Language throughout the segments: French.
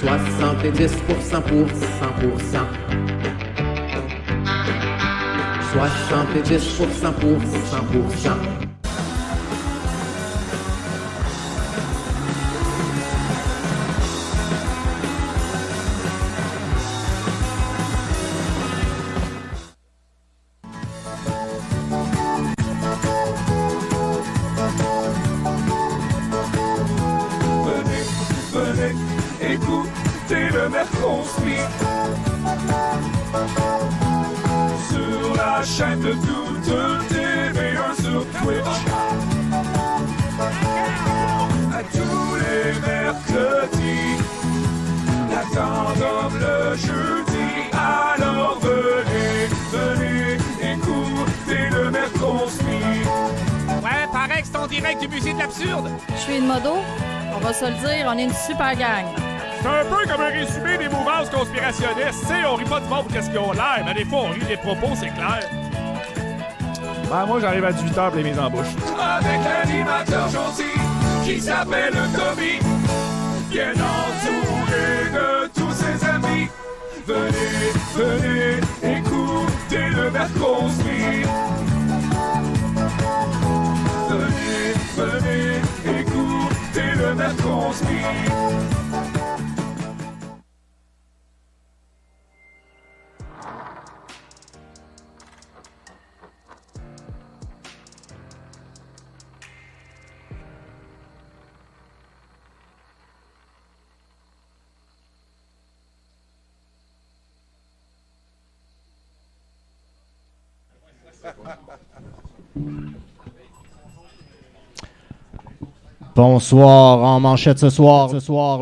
70% pour 100%. 70% pour 100%. Écoutez le Merconspi sur la chaîne de toute TV1 sur Twitch. À tous les mercredis, la tendance le jeudi. Alors venez écouter le Merconspi. Ouais, pareil que c'est en direct du musée de l'absurde. Je suis une modo, on va se le dire, on est une super gang. C'est un peu comme un résumé des mouvances conspirationnistes. Tu sais, on rit pas de voir pour qu'est-ce qu'ils ont l'air, mais des fois, on rit des propos, c'est clair. Ben, moi, j'arrive à 18h pour les mises en bouche. Avec l'animateur gentil qui s'appelle Tommy, bien entouré de tous ses amis. Venez écouter le Merconspi. Venez écouter le Merconspi. Bonsoir, en manchette ce soir,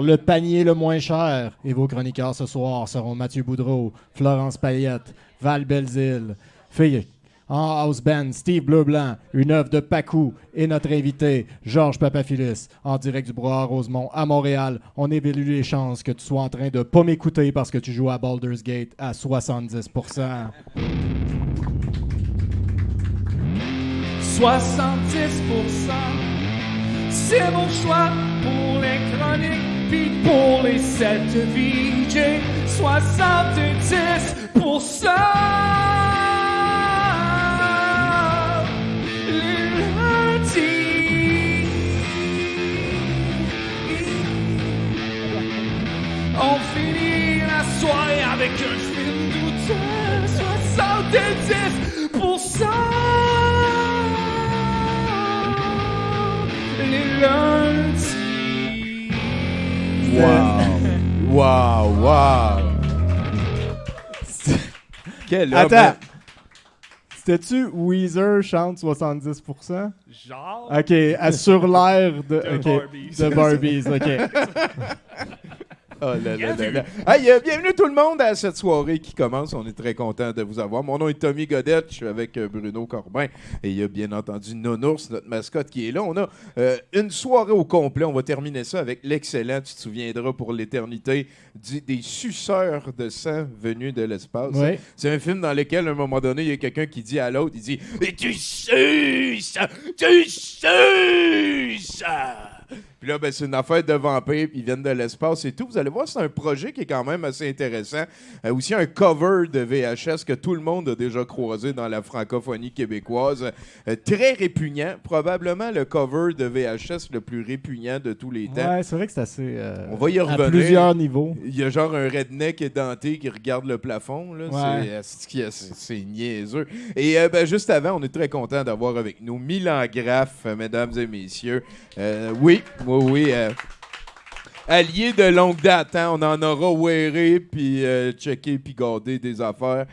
le panier le moins cher. Et vos chroniqueurs ce soir seront Mathieu Boudreau, Florence Payette, Val Belzile, Fille, en house band, Steve Bleublanc, une œuvre de Pacou et notre invité, Georges Papafilis, en direct du Brouhaha Rosemont à Montréal. On évalue les chances que tu sois en train de pas m'écouter parce que tu joues à Baldur's Gate à 70%. 70%, c'est mon choix pour les chroniques, puis pour les 7 VJ. 70%, les lundis. On finit la soirée avec un film douteux. 70%. Les lundis. Wow. Quel homme. Attends! C'était-tu Weezer chante 70%? Genre. OK, sur l'air de Barbies. de Barbies, OK. Oh là là là là. Hey, bienvenue tout le monde à cette soirée qui commence. On est très content de vous avoir. Mon nom est Tommy Godette. Je suis avec Bruno Corbin. Et il y a bien entendu Nounours, notre mascotte, qui est là. On a une soirée au complet. On va terminer ça avec l'excellent, tu te souviendras pour l'éternité, des suceurs de sang venus de l'espace. Oui. C'est un film dans lequel, à un moment donné, il y a quelqu'un qui dit à l'autre, il dit « Et tu suces! Tu suces! » Puis là, ben, c'est une affaire de vampires, puis ils viennent de l'espace et tout. Vous allez voir, c'est un projet qui est quand même assez intéressant. Aussi un cover de VHS que tout le monde a déjà croisé dans la francophonie québécoise. Très répugnant. Probablement le cover de VHS le plus répugnant de tous les temps. Ouais, c'est vrai que c'est assez... On va y revenir. À plusieurs niveaux. Il y a genre un redneck édenté qui regarde le plafond. Là. Ouais. C'est niaiseux. Et ben, juste avant, on est très content d'avoir avec nous Milan Graff, mesdames et messieurs. Oui. Allié de longue date, hein? On en aura wearé, puis checké, puis gardé des affaires.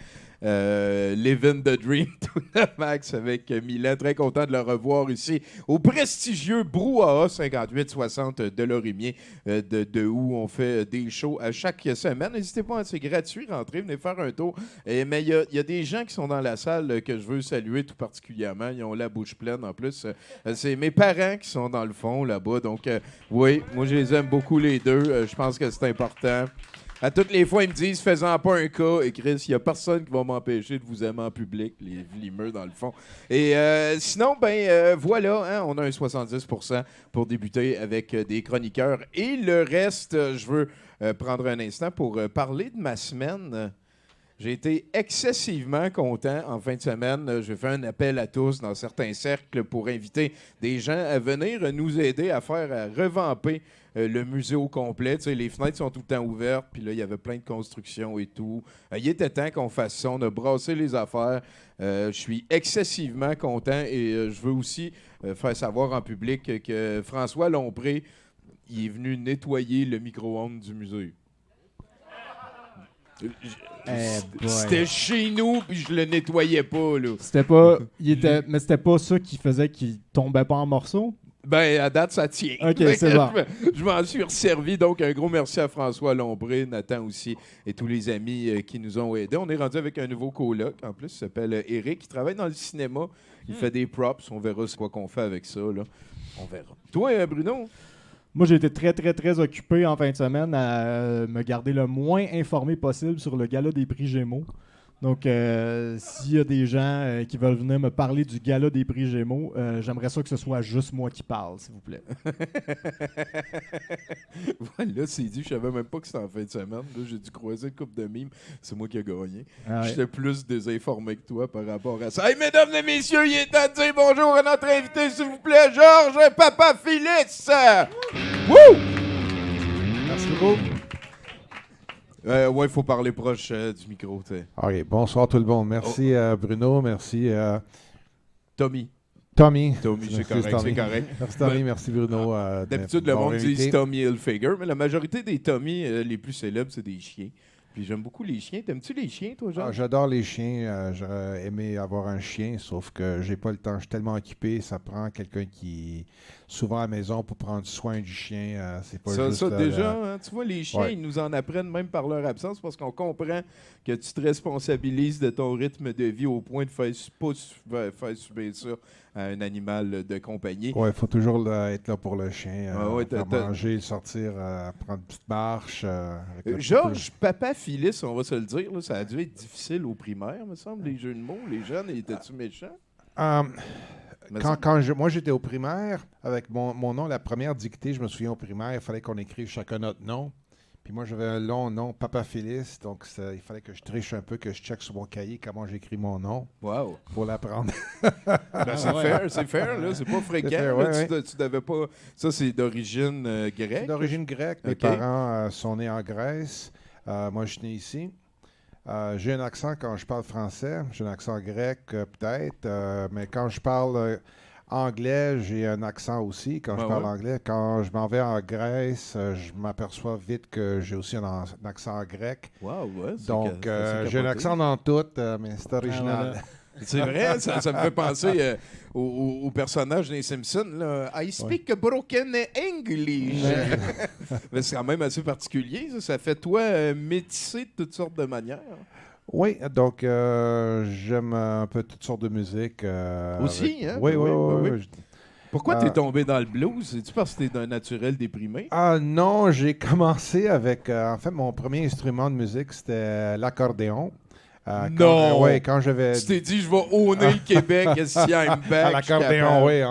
Living the Dream to the max avec Milan. Très content de le revoir ici au prestigieux Brouhaha 5860 de Lorimier, de où on fait des shows à chaque semaine. N'hésitez pas, c'est gratuit, rentrez, venez faire un tour. Mais il y a des gens qui sont dans la salle que je veux saluer tout particulièrement. Ils ont la bouche pleine en plus. C'est mes parents qui sont dans le fond là-bas. Donc, oui, moi je les aime beaucoup les deux. Je pense que c'est important. À toutes les fois, ils me disent, faisant pas un cas, et Chris, il n'y a personne qui va m'empêcher de vous aimer en public, les vlimeux dans le fond. Et sinon, voilà, hein, on a un 70% pour débuter avec des chroniqueurs. Et le reste, je veux prendre un instant pour parler de ma semaine. J'ai été excessivement content en fin de semaine. J'ai fait un appel à tous dans certains cercles pour inviter des gens à venir nous aider à revamper le musée au complet. Tu sais, les fenêtres sont tout le temps ouvertes, puis là, il y avait plein de constructions et tout. Il était temps qu'on fasse ça. On a brassé les affaires. Je suis excessivement content et je veux aussi faire savoir en public que François Lompré, il est venu nettoyer le micro-ondes du musée. C'était chez nous, puis je le nettoyais pas, là. C'était pas... Mais c'était pas ça qui faisait qu'il tombait pas en morceaux? Ben, à date, ça tient. OK, c'est bon. Je m'en suis resservi. Donc, un gros merci à François Lompré, Nathan aussi, et tous les amis qui nous ont aidés. On est rendu avec un nouveau coloc, en plus, il s'appelle Eric, qui travaille dans le cinéma. Il fait des props. On verra ce qu'on fait avec ça, là. On verra. Toi, Bruno? Moi, j'ai été très, très, très occupé en fin de semaine à me garder le moins informé possible sur le gala des prix Gémeaux. Donc, s'il y a des gens qui veulent venir me parler du gala des prix Gémeaux, j'aimerais ça que ce soit juste moi qui parle, s'il vous plaît. Voilà, c'est dit. Je savais même pas que c'était en fin de semaine. Là, j'ai dû croiser une couple de mimes. C'est moi qui ai gagné. Ah ouais. J'étais plus désinformé que toi par rapport à ça. Hey, mesdames et messieurs, il est temps de dire bonjour à notre invité, s'il vous plaît, Georges Papa Félix. Wouh! Merci beaucoup. Ouais, il faut parler proche du micro, tu sais. OK, bonsoir tout le monde. Merci Bruno, merci Tommy. Tommy. Tommy, c'est correct, c'est correct. Merci Tommy, merci Bruno. D'habitude, le monde dit Tommy Hilfiger, mais la majorité des Tommy les plus célèbres, c'est des chiens. Puis j'aime beaucoup les chiens. T'aimes-tu les chiens, toi, Jean? J'adore les chiens. J'aurais aimé avoir un chien, sauf que j'ai pas le temps. Je suis tellement occupé. Ça prend quelqu'un qui souvent à la maison pour prendre soin du chien. C'est pas juste... Ça déjà, hein, tu vois, les chiens, Ouais. ils nous en apprennent même par leur absence parce qu'on comprend que tu te responsabilises de ton rythme de vie au point de faire subir ça à un animal de compagnie. Ouais, il faut toujours être là pour le chien. Ouais, faire manger, sortir, prendre une petite marche. Avec le Georges, Papa Phyllis, on va se le dire, là, ça a dû être difficile au primaire, me semble, les jeux de mots. Les jeunes, étaient-tu méchants? Moi, j'étais au primaire, avec mon nom, la première dictée, je me souviens au primaire, il fallait qu'on écrive chacun notre nom. Puis moi, j'avais un long nom, Papa Phyllis, donc il fallait que je triche un peu, que je check sur mon cahier comment j'écris mon nom. Wow! Pour l'apprendre. C'est fair, là, c'est pas fréquent. Fair, là, ouais. Tu devais pas... Ça, c'est d'origine grecque? C'est d'origine grecque. Mes parents sont nés en Grèce. Moi, je suis né ici. J'ai un accent quand je parle français. J'ai un accent grec, peut-être. Mais quand je parle anglais, j'ai un accent aussi quand je parle anglais. Quand je m'en vais en Grèce, je m'aperçois vite que j'ai aussi un accent grec. Wow, ouais. Donc, j'ai un accent dans tout, mais c'est original. C'est vrai, ça me fait penser au personnage des Simpsons. Là. I speak broken English. Mais c'est quand même assez particulier. Ça fait toi métisser de toutes sortes de manières. Oui, donc j'aime un peu toutes sortes de musique. Aussi, hein? Oui. Pourquoi t'es tombé dans le blues? C'est-tu parce que t'es d'un naturel déprimé? Ah non, j'ai commencé avec... en fait, mon premier instrument de musique, c'était l'accordéon. Non! Quand j'avais... Tu t'es dit, je vais honner le Québec si I'm back. À l'accordéon, oui.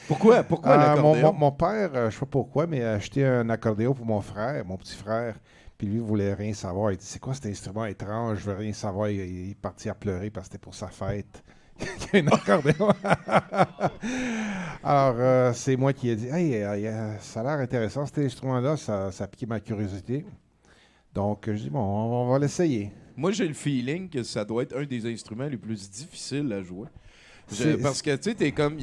Pourquoi l'accordéon? Mon père, je ne sais pas pourquoi, mais a acheté un accordéon pour mon frère, mon petit frère. Puis lui, il voulait rien savoir. Il dit, c'est quoi cet instrument étrange? Je veux rien savoir. Il est parti à pleurer parce que c'était pour sa fête. Il y a un accordéon. Alors, c'est moi qui ai dit, hey, ça a l'air intéressant, cet instrument-là. Ça a piqué ma curiosité. Donc, je dis, bon, on va l'essayer. Moi, j'ai le feeling que ça doit être un des instruments les plus difficiles à jouer. Parce que, tu sais, t'es comme...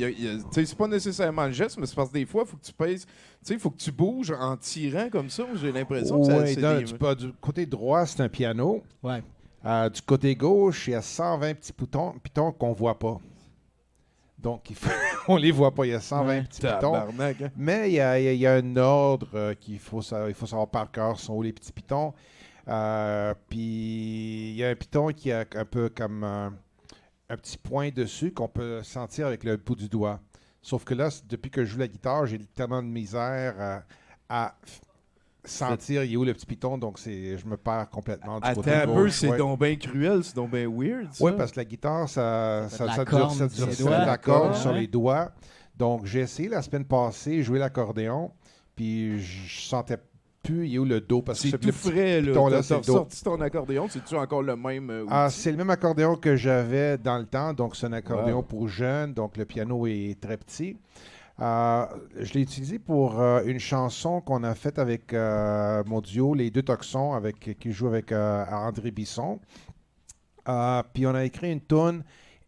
c'est pas nécessairement le geste, mais c'est parce que des fois, il faut que tu pèses... Tu sais, il faut que tu bouges en tirant comme ça. J'ai l'impression que c'est... Du côté droit, c'est un piano. Ouais. Du côté gauche, il y a 120 petits pitons qu'on ne voit pas. Donc, on les voit pas. Il y a 120 petits pitons. Hein? Mais il y a un ordre qu'il faut savoir par cœur. Sont où les petits pitons? Puis il y a un piton qui a un peu comme un petit point dessus qu'on peut sentir avec le bout du doigt. Sauf que là, depuis que je joue la guitare, j'ai tellement de misère à sentir il est où le petit piton, donc je me perds complètement du côté Attends un peu, gauche. c'est donc bien cruel, c'est donc bien weird, ça. Oui, parce que la guitare, ça de la dure corne sur les de doigts. la corde Ouais. sur les doigts. Donc, j'ai essayé la semaine passée, jouer l'accordéon, puis je sentais plus il est où le dos, parce que C'est le tout petit frais, là. piton-là, T'as c'est le dos. sorti ton accordéon, c'est-tu encore le même outil? C'est le même accordéon que j'avais dans le temps, donc c'est un accordéon Wow. pour jeunes, donc le piano est très petit. Je l'ai utilisé pour une chanson qu'on a faite avec mon duo, les deux Toxons, qui joue avec André Bisson. Puis on a écrit une tune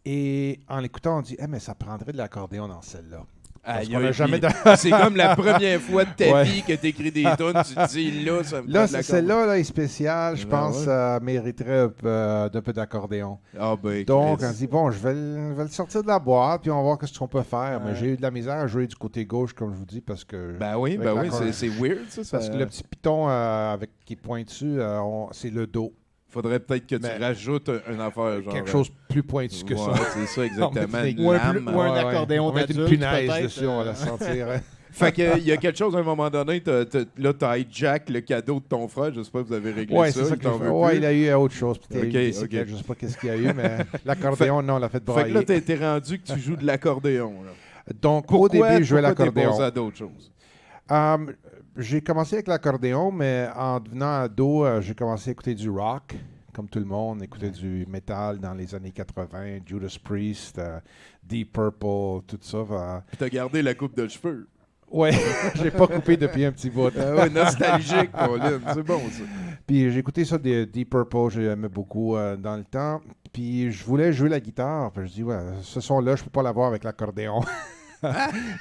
et en l'écoutant, on dit mais ça prendrait de l'accordéon dans celle-là. Parce Aïe, qu'on n'a aïe, jamais puis c'est comme la première fois de ta vie que tu écris des tunes, tu te dis là, ça me Là, prend de celle-là là, est spéciale, je Ben pense, mériterait d'un peu d'accordéon. Ah ben, Donc, Chris. on se dit, bon, je vais le sortir de la boîte, puis on va voir ce qu'on peut faire. Mais Ouais. j'ai eu de la misère à jouer du côté gauche, comme je vous dis, parce que Ben oui, avec la corde. c'est weird, ça. parce que le petit piton qui est pointu, c'est le dos. Faudrait peut-être que tu Mais- rajoutes une affaire, genre. Quelque chose plus pointu que ça. Ouais, c'est ça, exactement. Ou Une un lame. plus- ou un accordéon On va mettre une d'adulte, punaise peut-être, dessus, on va la sentir. hein. Fait que, il y a quelque chose à un moment donné, t'as hijack le cadeau de ton frère. Je sais pas si vous avez réglé Ouais, ça. c'est ça il que j'ai t'en fait. veut Ouais, plus. il a eu autre chose. Puis il y a eu Ok, une bicyclette, ok. je sais pas qu'est-ce qu'il y a eu, mais l'accordéon, non, on l'a fait Fait que brailler. là, t'es rendu que tu joues de l'accordéon. là. Donc, Pourquoi, au début, je jouais pourquoi t'es l'accordéon. passé à d'autres choses? J'ai commencé avec l'accordéon, mais en devenant ado, j'ai commencé à écouter du rock, comme tout le monde, écouter du metal dans les années 80, Judas Priest, Deep Purple, tout ça. Puis t'as gardé la coupe de cheveux. Ouais, j'ai pas coupé depuis un petit bout. Ah ouais, nostalgique, Colin. C'est bon, ça. Puis j'ai écouté ça de Deep Purple, j'aimais beaucoup dans le temps. Puis je voulais jouer la guitare. Puis je dis, ouais, ce son-là, je peux pas l'avoir avec l'accordéon.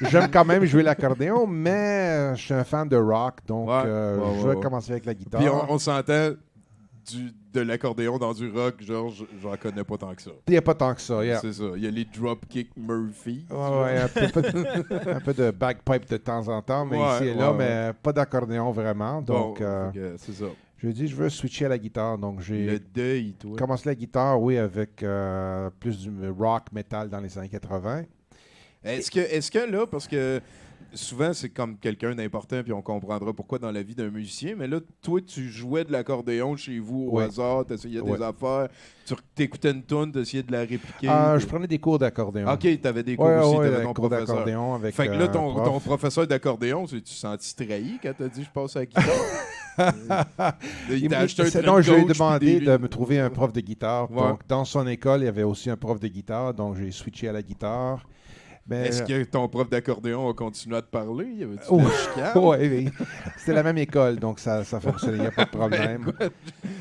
J'aime quand même jouer l'accordéon, mais je suis un fan de rock, donc Ouais, je vais ouais. commencer avec la guitare. Puis on s'entend de l'accordéon dans du rock, genre, j'en connais pas tant que ça. Il n'y a pas tant que ça. Yeah. C'est ça. Il y a les Dropkick Murphy. Ouais, un peu de bagpipe de temps en temps, mais Ouais, ici et là, ouais, mais pas d'accordéon vraiment. Donc, Bon, fait que c'est ça. je lui ai dit, je veux switcher à la guitare. Donc, Le j'ai deuil, toi. commencé la guitare, oui, avec plus du rock, metal dans les années 80. Est-ce que là, parce que souvent c'est comme quelqu'un d'important, puis on comprendra pourquoi dans la vie d'un musicien, mais là, toi, tu jouais de l'accordéon chez vous au Ouais. hasard, t'essayais Ouais. des affaires, tu t'écoutais une toune, t'essayais de la répliquer. Je prenais des cours d'accordéon. Ok, t'avais des cours Ouais, aussi, ouais, t'avais des ton cours professeur. d'accordéon avec Fait que là, ton prof. professeur d'accordéon, tu senti trahi quand t'as dit je passe à la guitare? Il t'a acheté un Sinon, je lui ai trench, demandé puis de me trouver un prof de guitare. Ouais. Donc, dans son école, il y avait aussi un prof de guitare, donc j'ai switché à la guitare. Mais, Est-ce que ton prof d'accordéon a continué à te parler? Y avait-tu Oh, de la chicane? ouais, oui. C'était la même école, donc ça fonctionnait, il n'y a pas de problème.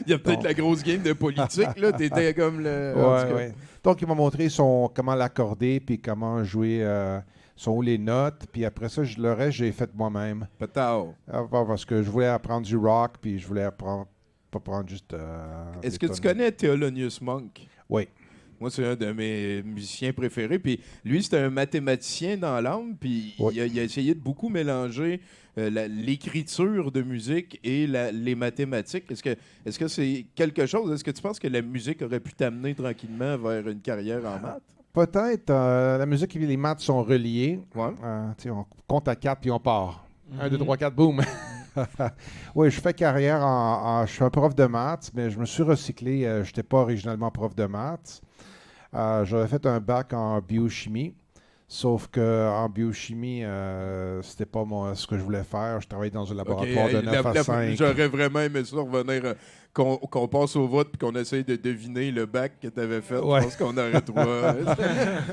Il y a peut-être Donc- la grosse game de politique, là. T'étais comme le... en tout cas. Ouais. Donc, il m'a montré comment l'accorder, puis comment jouer, sont où les notes. Puis après ça, le reste, j'ai fait moi-même. Pétard. Parce que je voulais apprendre du rock, puis je voulais apprendre, pas prendre juste... Est-ce des que tu tonnes. connais Thelonious Monk? Oui. Moi, c'est un de mes musiciens préférés. Puis lui, c'était un mathématicien dans l'âme. Puis Oui. il a essayé de beaucoup mélanger l'écriture de musique et les mathématiques. Est-ce que c'est quelque chose? Est-ce que tu penses que la musique aurait pu t'amener tranquillement vers une carrière en maths? Peut-être. La musique et les maths sont reliés. Ouais. Tu sais, on compte à 4 puis on part. 1, 2, 3, 4, boum. Oui, je fais carrière je suis un prof de maths, mais je me suis recyclé. Je n'étais pas originalement prof de maths. J'avais fait un bac en biochimie. Sauf qu'en biochimie, c'était pas ce que je voulais faire. Je travaillais dans un laboratoire de 9 à 5. J'aurais vraiment aimé ça revenir, qu'on passe au vote et qu'on essaye de deviner le bac que tu avais fait. Ouais. Je pense qu'on aurait trouvé.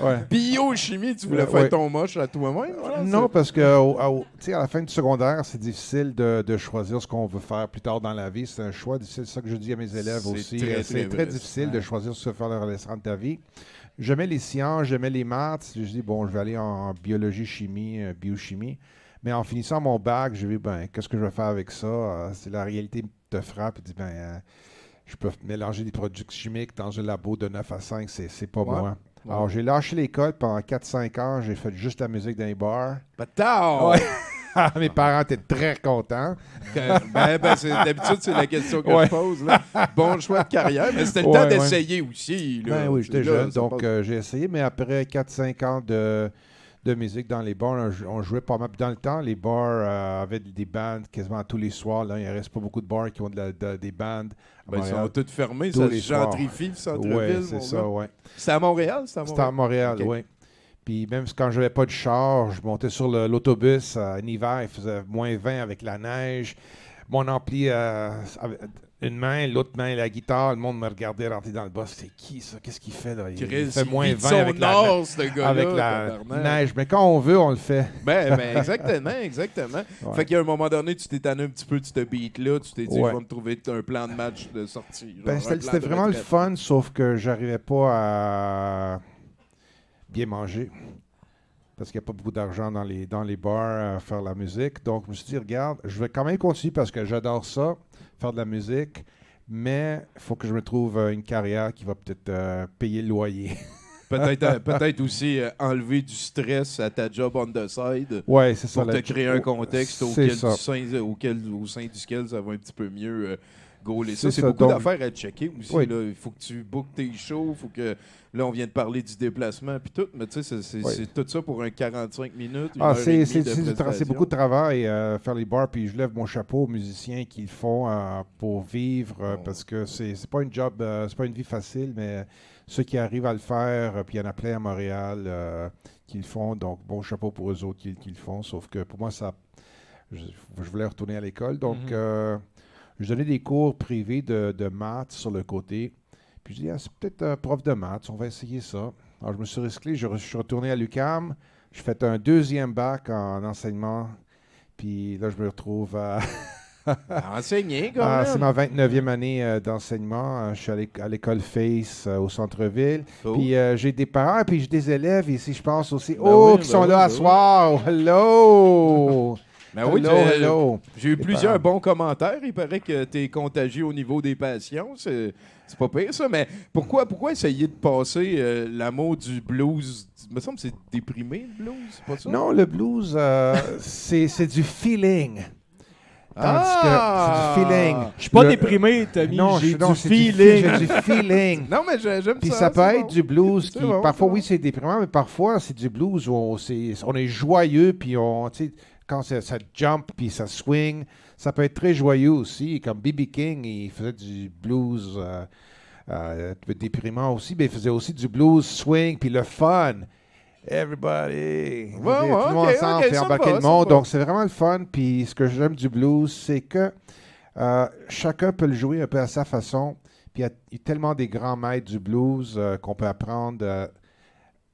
Ouais. Biochimie, tu voulais faire Ouais. ton moche à toi-même? genre, Non, parce que tu sais, à la fin du secondaire, c'est difficile de choisir ce qu'on veut faire plus tard dans la vie. C'est un choix difficile. C'est ça que je dis à mes élèves C'est aussi. très, C'est très très vrai. difficile de choisir ce que faire le restant de ta vie. J'aimais les sciences, j'aimais les maths. Je dis, bon, je vais aller en biologie, chimie, biochimie. Mais en finissant mon bac, j'ai vu, ben, qu'est-ce que je vais faire avec ça? C'est la réalité te frappe. Tu dis, ben, je peux mélanger des produits chimiques dans un labo de 9 à 5, c'est pas Ouais. moi. Ouais. Alors, j'ai lâché l'école pendant 4-5 ans. J'ai fait juste la musique dans les bars. Pétard! Ouais. Mes parents étaient très contents. D'habitude, c'est la question que Ouais. je pose. Là. Bon choix de carrière, mais c'était le Ouais, temps ouais. d'essayer aussi. Là. Ben oui, j'étais Là, jeune, ça donc passe- j'ai essayé. Mais après 4-5 ans de de musique dans les bars. On jouait pas mal. Dans le temps, les bars avaient des bands quasiment tous les soirs. Là, il ne reste pas beaucoup de bars qui ont des bands. Ils sont toutes fermées, tous ça les se soirs. gentrifie, le centre-ville. Oui, c'est ça, oui. C'est à Montréal? C'était à Montréal, Ok. oui. Puis même quand j'avais pas de char, je montais sur l'autobus en hiver, il faisait moins 20 avec la neige. Mon ampli, avec une main, l'autre main, la guitare, le monde me regardait rentrer dans le bus. C'est qui ça? Qu'est-ce qu'il fait là? Il fait moins 20 avec la neige. Mais quand on veut, on le fait. Ben, exactement. Ouais. Fait qu'à un moment donné, tu t'es tanné un petit peu de ce beat-là, tu t'es dit, Ouais. je vais me trouver un plan de match de sortie. genre Ben, un plan c'était de vraiment le retraite. fun, sauf que j'arrivais pas à bien manger. Parce qu'il n'y a pas beaucoup d'argent dans les bars à faire la musique. Donc, je me suis dit, regarde, je vais quand même continuer parce que j'adore ça, faire de la musique, mais il faut que je me trouve une carrière qui va peut-être payer le loyer. Peut-être aussi enlever du stress à ta job on the side Ouais, c'est ça. pour te créer un contexte C'est ça. au sein duquel ça va un petit peu mieux gauler ça. C'est C'est ça, beaucoup donc- d'affaires à checker aussi. Oui. Là. Il faut que tu bookes tes shows, faut que... Là, on vient de parler du déplacement puis tout, mais tu sais, c'est tout ça pour un 45 minutes, une heure et demie de C'est prestation. beaucoup de travail faire les bars, puis je lève mon chapeau aux musiciens qui le font pour vivre, parce que c'est pas une job, c'est pas une vie facile, mais ceux qui arrivent à le faire, puis il y en a plein à Montréal qui le font, donc bon chapeau pour eux autres qui le font, sauf que pour moi, je voulais retourner à l'école, donc je donnais des cours privés de maths sur le côté. Puis je dis, c'est peut-être un prof de maths, on va essayer ça. Alors je me suis recyclé, je suis retourné à l'UQAM, j'ai fait un deuxième bac en enseignement, puis là je me retrouve à... Enseigner, quand même. c'est ma 29e année d'enseignement. Je suis à l'école Face au centre-ville. Cool. Puis j'ai des parents, puis j'ai des élèves ici, je pense aussi. Oui, qui sont là à oui. soir. Hello! Ben oui, hello. j'ai eu Les plusieurs parents. bons commentaires. Il paraît que tu es contagieux au niveau des passions. C'est pas pire, ça. Mais pourquoi essayer de passer l'amour du blues? Il me semble que c'est déprimé, le blues. C'est pas ça? Non, le blues, c'est du feeling. Tandis Ah! que c'est du feeling. Je suis pas Le- déprimé, Tommy. J'ai du c'est feeling. J'ai du feeling. Non, mais j'aime Puis ça. ça peut c'est être bon. du blues C'est qui, bon, parfois, c'est oui, bon. c'est déprimant, mais parfois, c'est du blues où on est joyeux, puis tu sais, quand ça jump, puis ça swing, ça peut être très joyeux aussi. Comme B.B. King, il faisait du blues un peu déprimant aussi, mais il faisait aussi du blues swing, puis le fun. Everybody! Tout le monde ok, ensemble, ok, fait ça me embarquer va, le ça me monde. va. Donc, c'est vraiment le fun. Puis ce que j'aime du blues, c'est que chacun peut le jouer un peu à sa façon. Puis il y a tellement des grands maîtres du blues qu'on peut apprendre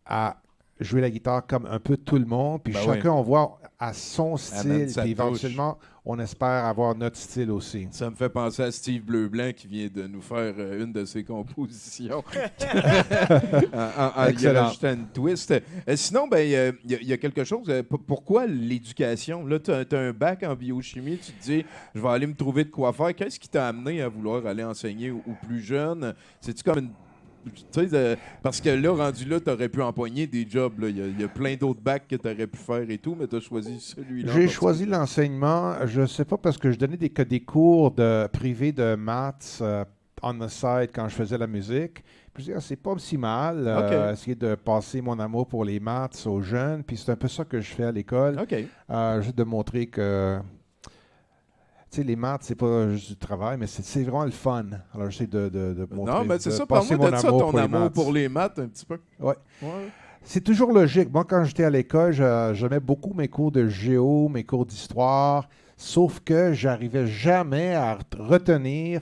à jouer la guitare comme un peu tout le monde. Puis Ben chacun, on voit à son Amène style. sa Puis touche. éventuellement, on espère avoir notre style aussi. Ça me fait penser à Steve Bleu-Blanc qui vient de nous faire une de ses compositions. Il Excellent. a rajouté une twist. Sinon, il y a quelque chose. Pourquoi l'éducation? Là, tu as un bac en biochimie, tu te dis, je vais aller me trouver de quoi faire. Qu'est-ce qui t'a amené à vouloir aller enseigner aux plus jeunes? C'est-tu comme une... Tu sais, parce que là, rendu là, tu aurais pu empoigner des jobs. Là. Il y a plein d'autres bacs que tu aurais pu faire et tout, mais tu as choisi celui-là. J'ai choisi l'enseignement, je ne sais pas, parce que je donnais des cours privés de maths on the side quand je faisais la musique. Puis je disais, c'est pas si mal, Ok. essayer de passer mon amour pour les maths aux jeunes. Puis c'est un peu ça que je fais à l'école. OK. Juste de montrer que, tu sais, les maths, c'est pas juste du travail, mais c'est vraiment le fun. Alors j'essaie de montrer. Non, mais c'est de ça. passer Parle-moi mon de ça, amour ton pour les amour maths. pour les maths, un petit peu. Ouais. Ouais. C'est toujours logique. Moi, quand j'étais à l'école, j'aimais beaucoup mes cours de géo, mes cours d'histoire, sauf que j'arrivais jamais à retenir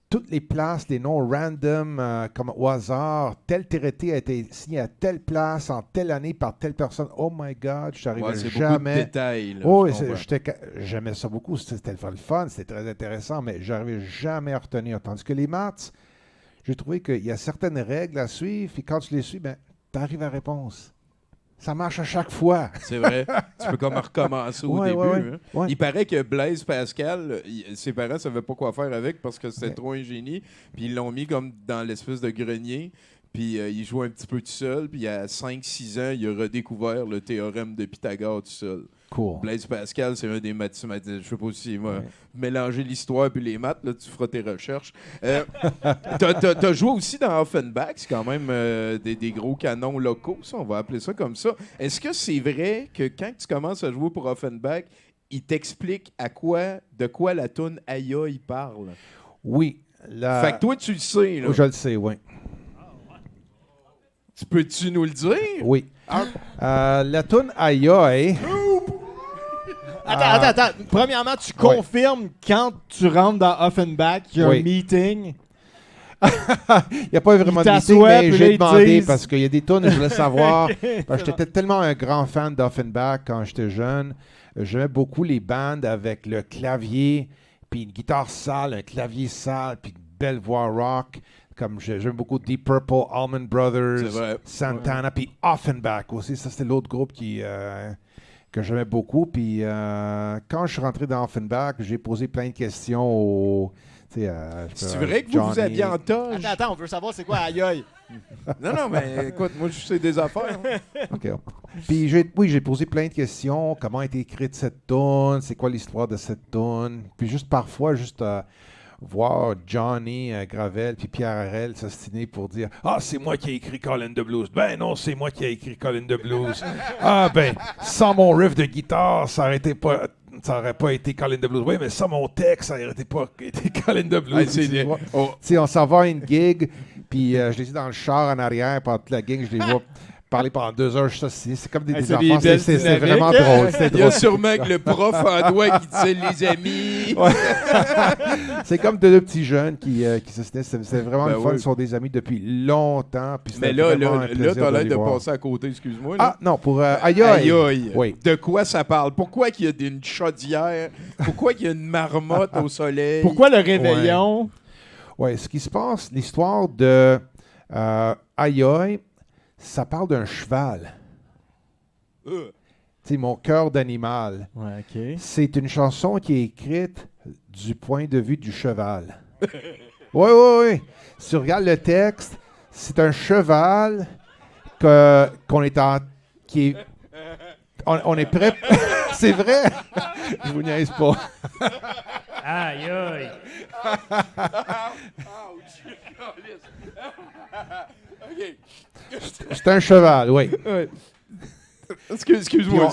toutes les places, les noms random, comme au hasard. Tel traité a été signé à telle place, en telle année, par telle personne. Oh my God, je n'arrivais Ouais, c'est beaucoup de jamais. détails. Là, Oh, je comprends. j'aimais ça beaucoup. C'était le fun, c'était très intéressant, mais j'arrivais jamais à retenir. Tandis que les maths, j'ai trouvé qu'il y a certaines règles à suivre, puis quand tu les suis, ben, tu arrives à la réponse. Ça marche à chaque fois. C'est vrai. Tu peux comme recommencer au Ouais, début. ouais, ouais. Hein. Ouais. Il paraît que Blaise Pascal, ses parents ne savaient pas quoi faire avec parce que c'était Ouais. trop un génie. Puis ils l'ont mis comme dans l'espèce de grenier. Puis il joue un petit peu tout seul. Puis il y a 5-6 ans, il a redécouvert le théorème de Pythagore tout seul. Cool. Blaise Pascal, c'est un des mathématiciens. Je sais pas si mélanger l'histoire puis les maths, là, tu feras tes recherches. T'as joué aussi dans Offenbach, c'est quand même des gros canons locaux, ça, on va appeler ça comme ça. Est-ce que c'est vrai que quand tu commences à jouer pour Offenbach, il t'explique de quoi la toune Aïe Aïe parle? Oui. Fait que toi, tu le sais, là. Je le sais, oui. Peux-tu nous le dire? Oui. La toune Aïe Aïe. Attends. Premièrement, tu confirmes quand tu rentres dans Offenbach, il y a un meeting. Il n'y a pas vraiment de meeting, mais j'ai demandé parce qu'il y a des tunes que je voulais savoir. Parce que j'étais tellement un grand fan d'Offenbach quand j'étais jeune. J'aimais beaucoup les bandes avec le clavier, puis une guitare sale, un clavier sale, puis une belle voix rock. Comme j'aime beaucoup Deep Purple, Allman Brothers, Santana, puis Offenbach aussi. Ça, c'était l'autre groupe que j'aimais beaucoup. Puis quand je suis rentré dans Offenbach, j'ai posé plein de questions aux... C'est vrai que vous aviez en toge? Attends, on veut savoir c'est quoi aïe aïe. Non, mais écoute, moi, je sais des affaires. OK. Puis j'ai posé plein de questions. Comment a été écrite cette toune? C'est quoi l'histoire de cette toune? Puis parfois, voir Johnny Gravel puis Pierre Harel s'ostiner pour dire « Ah, c'est moi qui ai écrit Colin the Blues. » Ben non, c'est moi qui ai écrit Colin the Blues. Ah, ben, sans mon riff de guitare, ça aurait pas été Colin the Blues. Oui, mais sans mon texte, ça aurait pas été Colin the Blues. On s'en va à une gig, puis je les ai dans le char en arrière, pendant toute la gig, je les vois parler pendant 2 heures. C'est comme des enfants. C'est vraiment drôle. Il y a sûrement que le prof en doigt qui disait les amis. Ouais. C'est comme deux petits jeunes qui se tenaient. C'est vraiment le fun. Ils sont des amis depuis longtemps. Mais là, t'as l'air de passer à côté, excuse-moi. Là. Ah, non, pour Aïe Aïe. Oui. De quoi ça parle? Pourquoi qu'il y a une chaudière? Pourquoi qu'il y a une marmotte au soleil? Pourquoi le réveillon? Oui, ce qui se passe, l'histoire de Aïe Aïe, ça parle d'un cheval. Tu sais, mon cœur d'animal. Ouais, OK. C'est une chanson qui est écrite du point de vue du cheval. Oui. Si tu regardes le texte, c'est un cheval qu'on est en... qui est... On est prêt... C'est vrai! Je vous niaise pas. Aïe, aïe. C'est un cheval, oui. Excuse-moi.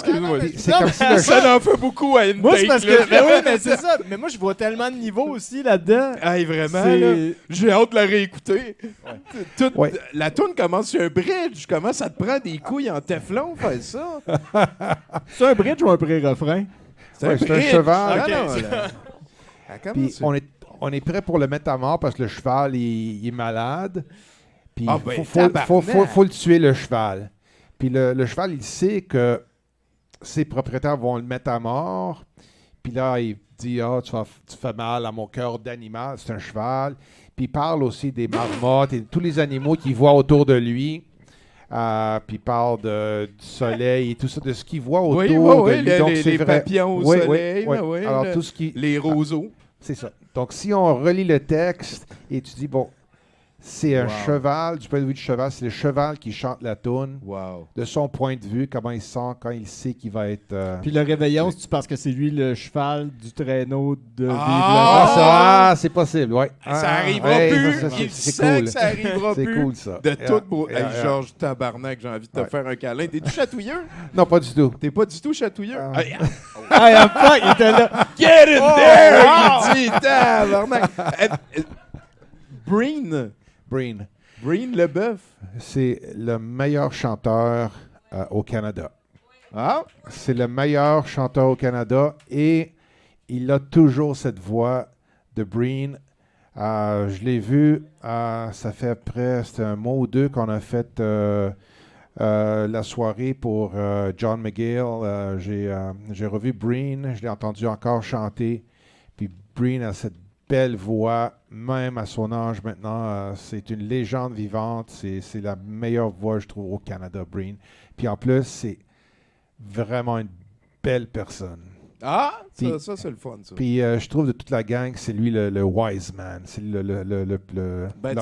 C'est comme si ça en fait beaucoup à une moi, c'est date, parce là. que... oui, mais c'est ça. Mais moi, je vois tellement de niveaux aussi là-dedans. Hey, vraiment, là, j'ai hâte de la réécouter. La toune commence sur un bridge. Comment ça te prend des couilles en téflon, faire ça? C'est un bridge ou un pré-refrain? C'est un cheval. Puis on est prêt pour le mettre à mort parce que le cheval, il est malade. Puis faut le tuer, le cheval. Puis le cheval, il sait que ses propriétaires vont le mettre à mort. Puis là, il dit « Ah, tu fais mal à mon cœur d'animal. » C'est un cheval. Puis il parle aussi des marmottes et de tous les animaux qu'il voit autour de lui. Puis il parle du soleil et tout ça, de ce qu'il voit autour de lui. Donc, les papillons au soleil. Oui. Alors, tout ce qui... Les roseaux. C'est ça. Donc, si on relit le texte et tu dis « Bon, c'est un cheval, du point de vue du cheval, c'est le cheval qui chante la toune. De son point de vue, comment il sent quand il sait qu'il va être... Puis le réveillon, c'est parce que c'est lui le cheval du traîneau de c'est possible, oui. Ça arrivera plus. Il sait cool. que ça arrivera plus. C'est cool, ça. De toute beauté. Georges Tabarnak, j'ai envie de te faire un câlin. T'es-tu chatouilleux? Non, pas du tout. T'es pas du tout chatouilleux? Il était là. Get in there! Il dit, Tabarnak. Breen Leboeuf. C'est le meilleur chanteur au Canada. Ah! C'est le meilleur chanteur au Canada et il a toujours cette voix de Breen. Je l'ai vu, ça fait après, c'était un mois ou deux qu'on a fait la soirée pour John McGill. J'ai revu Breen, je l'ai entendu encore chanter. Puis Breen a cette belle voix, même à son âge maintenant. C'est une légende vivante. C'est la meilleure voix, je trouve, au Canada, Breen. Puis en plus, c'est vraiment une belle personne. Ah, Puis- ça c'est le fun, ça. Puis je trouve de toute la gang, c'est lui le wise man. C'est le Ben, l'homme-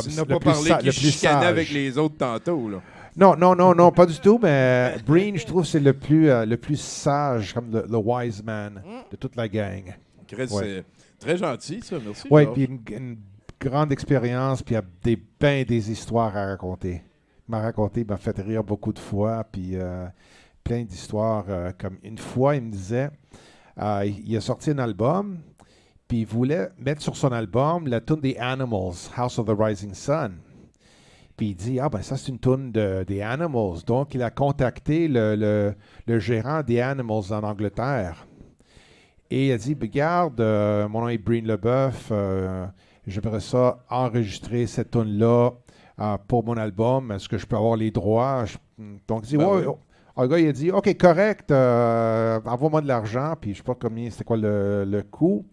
tu n'as le pas plus parlé sa- qu'il le plus chicanait sage. avec les autres tantôt, là. Non, pas du tout, mais Breen, je trouve, c'est le plus sage, comme le wise man de toute la gang. Chris, Ouais. c'est très gentil, ça. Merci. Oui, Georges. puis une grande expérience, puis il y a des histoires à raconter. Il m'a fait rire beaucoup de fois, puis plein d'histoires. Comme une fois, il me disait, il a sorti un album, puis il voulait mettre sur son album la tune des Animals, House of the Rising Sun. Puis il dit, ça c'est une tune des Animals. Donc il a contacté le gérant des Animals en Angleterre. Et il a dit, regarde, mon nom est Breen Leboeuf, j'aimerais ça enregistrer cette tune-là pour mon album. Est-ce que je peux avoir les droits? Donc, il dit, oui. Le gars, il a dit, OK, correct, envoie-moi de l'argent. Puis, je ne sais pas combien, c'était quoi le coût.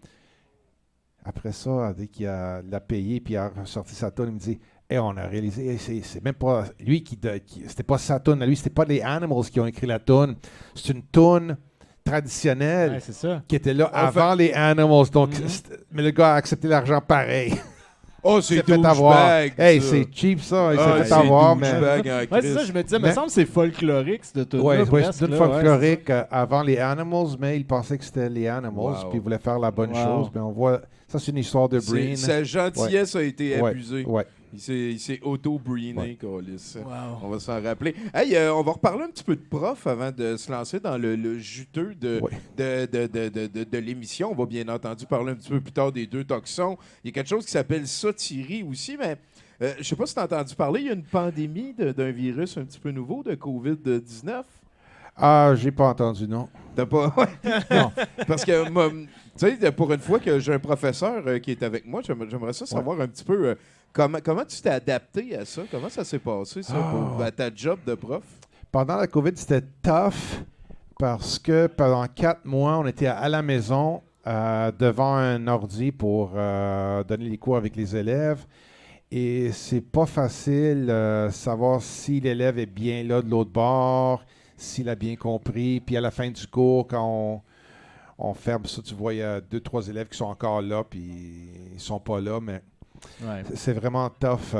Après ça, dès qu'il l'a payé, puis il a sorti sa tune, il me dit, on a réalisé, c'est même pas lui c'était pas sa tune, lui, c'était pas les Animals qui ont écrit la tune. C'est une tune traditionnelle. Ouais, c'est ça. Qui était là avant les Animals. Donc, mais le gars a accepté l'argent pareil. Oh, Il c'est s'est fait avoir. douchebag, Hey, ça. c'est cheap ça. Il Ah, s'est fait c'est avoir, mais. douchebag en Ouais, c'est Christ. ça, je me disais, Mais- me semble que c'est folklorique, cette tune Ouais, là c'est une folklorique avant les Animals, mais il pensait que c'était les Animals, Wow. puis il voulait faire la bonne Wow. chose. Puis on voit, ça c'est une histoire de Breen. Sa gentillesse a été Ouais, abusée. ouais. Il s'est auto-breené, Ouais. câlisse. Wow. On va s'en rappeler. Hey, on va reparler un petit peu de prof avant de se lancer dans le juteux Ouais. de l'émission. On va bien entendu parler un petit peu plus tard des deux toxons. Il y a quelque chose qui s'appelle Sotiri aussi, mais je sais pas si tu as entendu parler, il y a une pandémie d'un virus un petit peu nouveau, de COVID-19. Ah, j'ai pas entendu, non. T'as pas. Ouais. Non. Parce que, moi, tu sais, pour une fois que j'ai un professeur qui est avec moi, j'aimerais ça savoir un petit peu comment tu t'es adapté à ça. Comment ça s'est passé, ça, à ta job de prof? Pendant la COVID, c'était tough parce que pendant 4 mois, on était à la maison devant un ordi pour donner les cours avec les élèves. Et c'est pas facile savoir si l'élève est bien là de l'autre bord, s'il a bien compris. Puis à la fin du cours, quand on ferme ça, tu vois, il y a 2-3 élèves qui sont encore là, puis ils sont pas là, mais Ouais. c'est vraiment tough.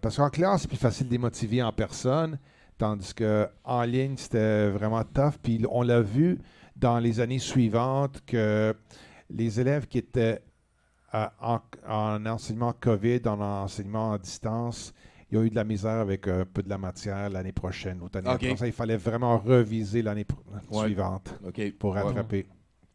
Parce qu'en classe, c'est plus facile de démotiver en personne, tandis qu'en ligne, c'était vraiment tough. Puis on l'a vu dans les années suivantes que les élèves qui étaient en enseignement COVID, en enseignement à distance, il y a eu de la misère avec un peu de la matière l'année prochaine. L'autre année OK. après ça, il fallait vraiment reviser l'année Ouais. suivante OK. pour Ouais. rattraper.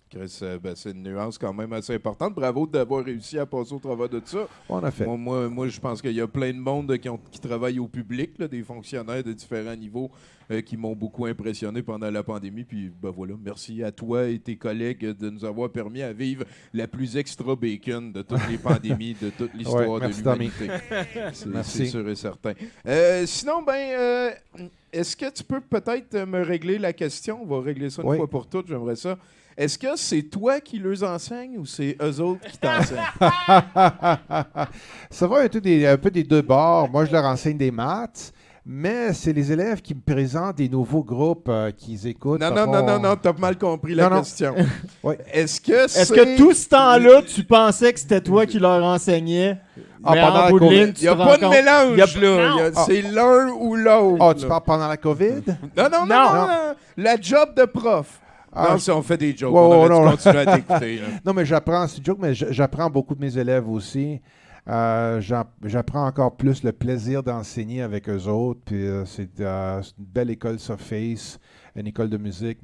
Chris, c'est une nuance quand même assez importante. Bravo d'avoir réussi à passer au travers de ça. On a fait. Moi, je pense qu'il y a plein de monde qui travaillent au public, là, des fonctionnaires de différents niveaux qui m'ont beaucoup impressionné pendant la pandémie. Puis, ben voilà, merci à toi et tes collègues de nous avoir permis à vivre la plus extra bacon de toutes les pandémies, de toute l'histoire Ouais, de merci, Tommy. l'humanité. C'est Merci. sûr et certain. Sinon, est-ce que tu peux peut-être me régler la question? On va régler ça une Oui. fois pour toutes, j'aimerais ça. Est-ce que c'est toi qui leur enseigne ou c'est eux autres qui t'enseignent? Ça va être un peu des deux bords. Moi, je leur enseigne des maths, mais c'est les élèves qui me présentent des nouveaux groupes qu'ils écoutent. Non, Parfois, t'as mal compris la Non, non. question. Oui. Est-ce que Est-ce que tout ce temps-là, tu pensais que c'était toi qui leur enseignais? Mais pendant en la bout de COVID, ligne, Il tu n'y a te pas rends de compte- mélange, Y a- là. Non. C'est l'un ou l'autre. Oh, tu là. parles pendant la COVID? Non. La job de prof. Ah, Non, si on fait des jokes, Ouais, on ouais, aurait non, dû non. continuer à t'écouter. là. Non, mais j'apprends, c'est une joke, mais j'apprends beaucoup de mes élèves aussi. J'apprends encore plus le plaisir d'enseigner avec eux autres. Puis c'est une belle école Surface, une école de musique,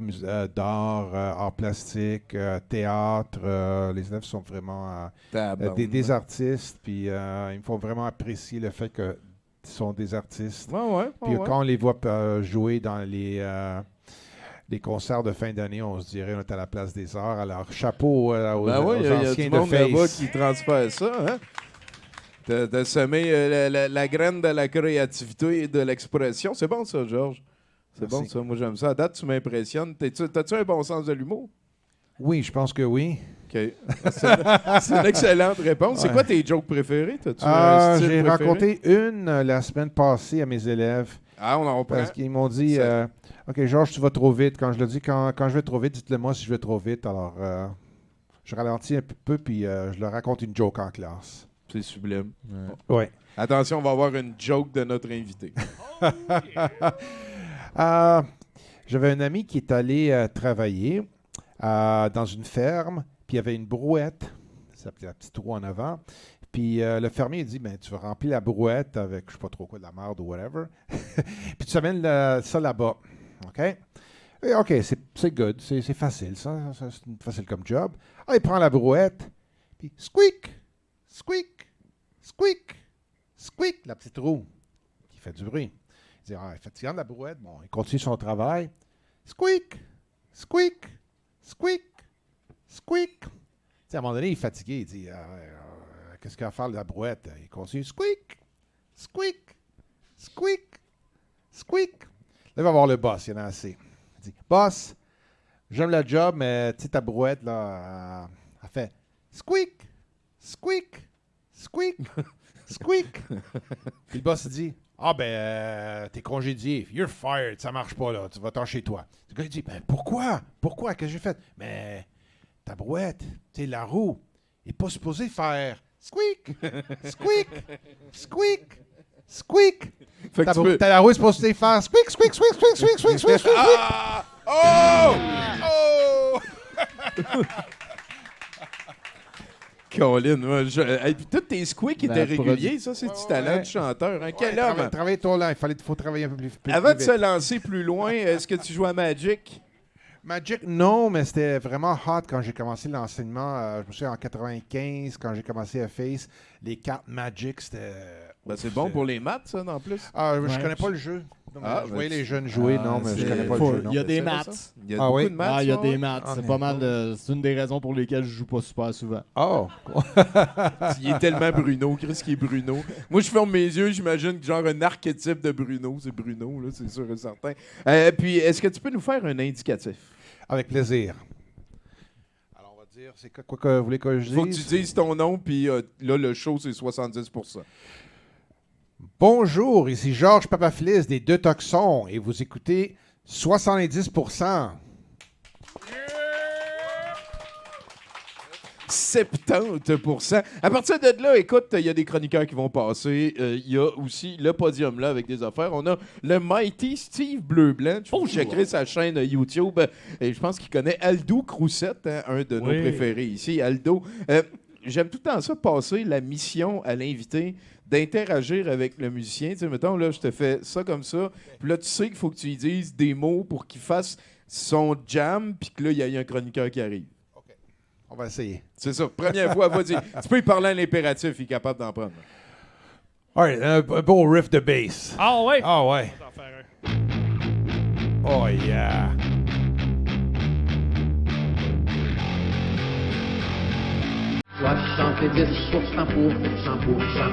d'art, art plastique, théâtre. Les élèves sont vraiment des artistes. Puis ils me font vraiment apprécier le fait qu'ils sont des artistes. Ouais. Puis quand on les voit jouer dans les concerts de fin d'année, on se dirait on est à la place des arts. Alors, chapeau aux, Ben oui, aux il y a anciens du de monde là-bas Face. qui transfère ça. Hein? T'as semé la graine de la créativité et de l'expression. C'est bon, ça, Georges. C'est Merci. bon, ça. Moi, j'aime ça. À date, tu m'impressionnes. T'as-tu un bon sens de l'humour? Oui, je pense que oui. OK. C'est une excellente réponse. C'est Ouais. quoi tes jokes préférés? T'as-tu un style J'ai préféré? raconté une la semaine passée à mes élèves. Ah, on en prend. Parce qu'ils m'ont dit, OK, Georges, tu vas trop vite. Quand je le dis, quand je vais trop vite, dites-le moi si je vais trop vite. Alors, je ralentis un peu, puis je leur raconte une joke en classe. C'est sublime. Oui. Attention, on va avoir une joke de notre invité. J'avais un ami qui est allé travailler dans une ferme, puis il y avait une brouette. Ça s'appelait la petite roue en avant. Puis le fermier il dit, ben, tu vas remplir la brouette avec, je sais pas trop quoi, de la merde ou whatever. Puis tu amènes ça là-bas. OK? Et OK, c'est good. C'est facile, ça. C'est facile comme job. Ah, il prend la brouette, puis squeak, squeak, squeak, squeak, la petite roue qui fait du bruit. Il dit, ah, fatigant de la brouette. Bon, il continue son travail. Squeak, squeak, squeak, squeak. Tu sais, à un moment donné, il est fatigué. Il dit, qu'est-ce qu'il va faire de la brouette? Il continue. Squeak, squeak, squeak, squeak. Là, il va voir le boss. Il en a assez. Il dit, boss, j'aime le job, mais tu sais, ta brouette, là, elle fait squeak, squeak, squeak, squeak. Puis le boss, il dit, ah, ben, t'es congédié. You're fired. Ça marche pas, là. Tu vas-t'en chez toi. Le gars, il dit, ben, pourquoi? Pourquoi? Qu'est-ce que j'ai fait? Mais ta brouette, tu sais, la roue, n'est pas supposée faire squeak, squeak, squeak, squeak. Fait que La roue est supposée faire squeak, squeak, squeak, squeak, squeak, squeak, squeak, squeak. Ah! Oh! Oh! Colin, moi, puis tous tes squeaks étaient réguliers, ça, c'est du talent de chanteur. Hein? Quel homme! Travailler trop lent, faut travailler un peu plus Avant de vite. se lancer plus loin, est-ce que tu joues à Magic? Magic, non, mais c'était vraiment hot quand j'ai commencé l'enseignement. Je me souviens en 95, quand j'ai commencé à Face, les cartes Magic, c'était... Ben, c'est bon pour les maths, ça, en plus. Je connais pas le jeu. Donc, je voyais les jeunes jouer, mais je connais pas le jeu. Il y a des C'est maths. ça? Il y a beaucoup de maths. Il y a ça, des ouais? maths. C'est pas mal c'est une des raisons pour lesquelles je joue pas super souvent. Oh! Il est tellement Bruno. Chris qui est Bruno. Moi, je ferme mes yeux, j'imagine que genre un archétype de Bruno. C'est Bruno, là, c'est sûr et certain. Puis, est-ce que tu peux nous faire un indicatif? Avec plaisir. Alors, on va dire, c'est quoi que vous voulez que je dise? Faut que tu dises ton nom, puis là, le show, c'est 70%. Bonjour, ici Georges Papaflis des Deux Toxons et vous écoutez 70%. 70%. À partir de là, écoute, il y a des chroniqueurs qui vont passer. Il y a aussi le podium là avec des affaires. On a le Mighty Steve Bleu-Blanc. Vous checkerez sa chaîne YouTube. Et je pense qu'il connaît Aldo Croussette, hein, un de nos préférés ici. Aldo. J'aime tout le temps ça, passer la mission à l'invité d'interagir avec le musicien. Tu sais, mettons, là, je te fais ça comme ça. Puis là, tu sais qu'il faut que tu lui dises des mots pour qu'il fasse son jam, puis que là, il y a un chroniqueur qui arrive. OK. On va essayer. C'est ça. Première fois, vas-y. Tu peux y parler à l'impératif, il est capable d'en prendre. All right, un beau riff de bass. Ah ouais? Ah ouais. On va en faire un. Oh yeah. Soixante-dix pour cent.